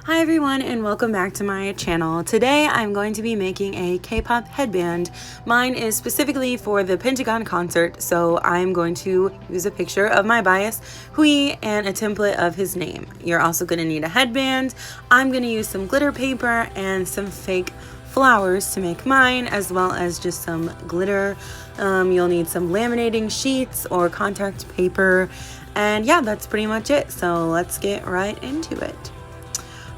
Hi everyone and welcome back to my channel. Today I'm going to be making a K-pop headband. Mine is specifically for the Pentagon concert, so I'm going to use a picture of my bias, Hui, and a template of his name. You're also going to need a headband. I'm going to use some glitter paper and some fake flowers to make mine, as well as just some glitter. You'll need some laminating sheets or contact paper, and yeah, that's pretty much it. So let's get right into it.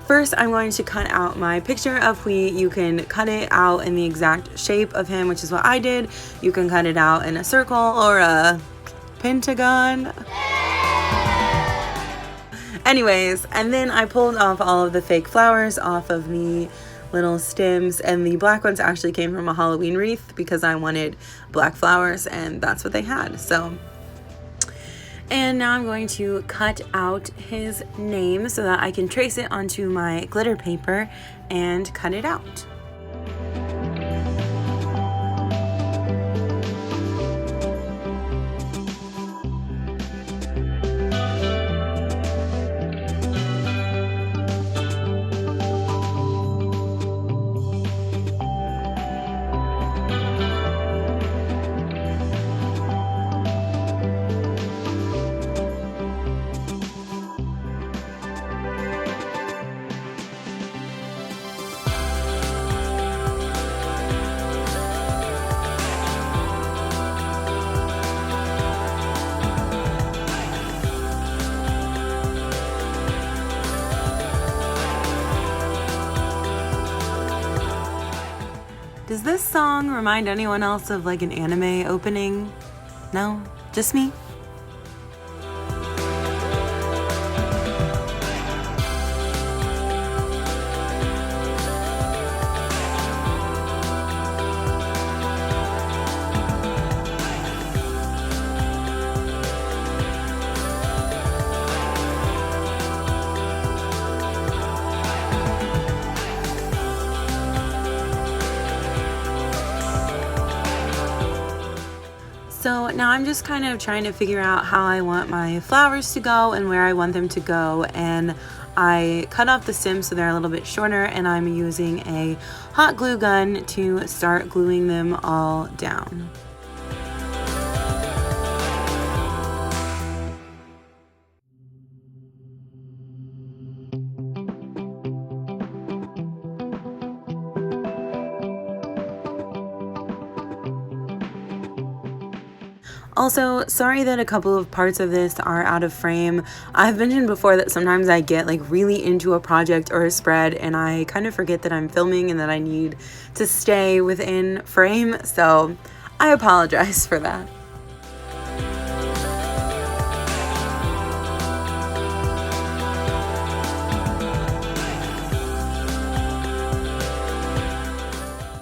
First, I'm going to cut out my picture of Hui. You can cut it out in the exact shape of him, which is what I did. You can cut it out in a circle or a pentagon. Anyways, and then I pulled off all of the fake flowers off of the little stems, and the black ones actually came from a Halloween wreath because I wanted black flowers and that's what they had. And now I'm going to cut out his name so that I can trace it onto my glitter paper and cut it out. Does this song remind anyone else of like an anime opening? No? Just me? So now I'm just kind of trying to figure out how I want my flowers to go and where I want them to go, and I cut off the stems so they're a little bit shorter, and I'm using a hot glue gun to start gluing them all down. Also, sorry that a couple of parts of this are out of frame. I've mentioned before that sometimes I get like really into a project or a spread and I kind of forget that I'm filming and that I need to stay within frame, so I apologize for that.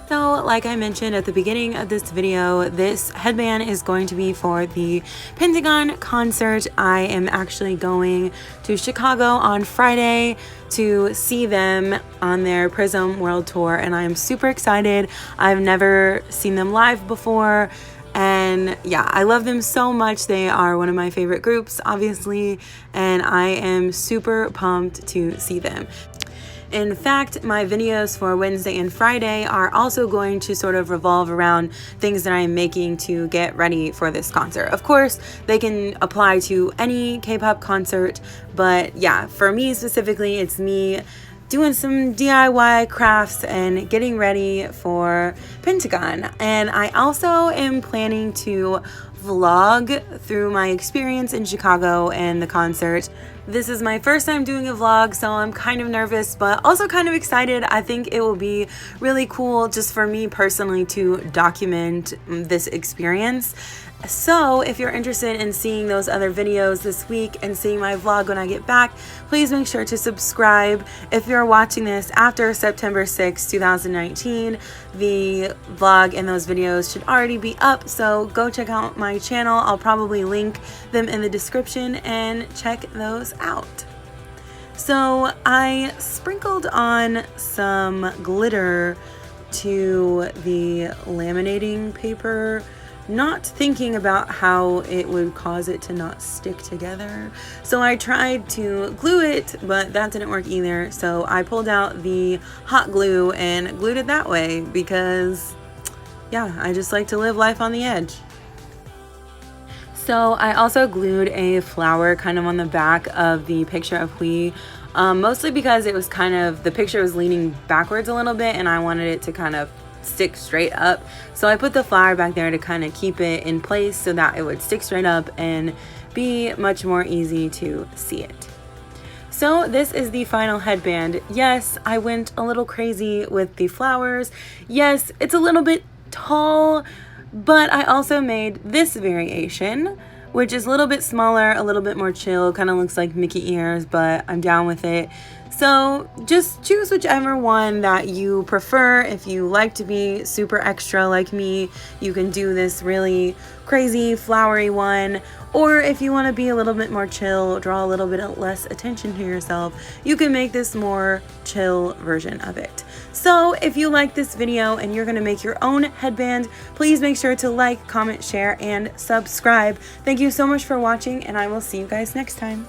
So, like I mentioned at the beginning of this video, this headband is going to be for the Pentagon concert. I am actually going to Chicago on Friday to see them on their Prism World Tour, and I am super excited. I've never seen them live before, and yeah, I love them so much. They are one of my favorite groups, obviously, and I am super pumped to see them. In fact, my videos for Wednesday and Friday are also going to sort of revolve around things that I'm making to get ready for this concert. Of course, they can apply to any K-pop concert, but yeah, for me specifically, it's me doing some DIY crafts and getting ready for Pentagon. And I also am planning to vlog through my experience in Chicago and the concert. This is my first time doing a vlog, so I'm kind of nervous, but also kind of excited. I think it will be really cool just for me personally to document this experience. So if you're interested in seeing those other videos this week and seeing my vlog when I get back, please make sure to subscribe. If you're watching this after September 6, 2019, the vlog and those videos should already be up, so go check out my channel. I'll probably link them in the description and check those out. So I sprinkled on some glitter to the laminating paper not thinking about how it would cause it to not stick together. So I tried to glue it, but that didn't work either. So I pulled out the hot glue and glued it that way because, yeah, I just like to live life on the edge. So I also glued a flower kind of on the back of the picture of Hui, mostly because it was kind of, the picture was leaning backwards a little bit and I wanted it to kind of stick straight up. So I put the flower back there to kind of keep it in place so that it would stick straight up and be much more easy to see it. So this is the final headband. Yes, I went a little crazy with the flowers. Yes, it's a little bit tall, but I also made this variation, which is a little bit smaller, a little bit more chill, kind of looks like Mickey ears, but I'm down with it. So just choose whichever one that you prefer. If you like to be super extra like me, you can do this really crazy flowery one. Or if you want to be a little bit more chill, draw a little bit less attention to yourself, you can make this more chill version of it. So if you like this video and you're going to make your own headband, please make sure to like, comment, share, and subscribe. Thank you so much for watching, and I will see you guys next time.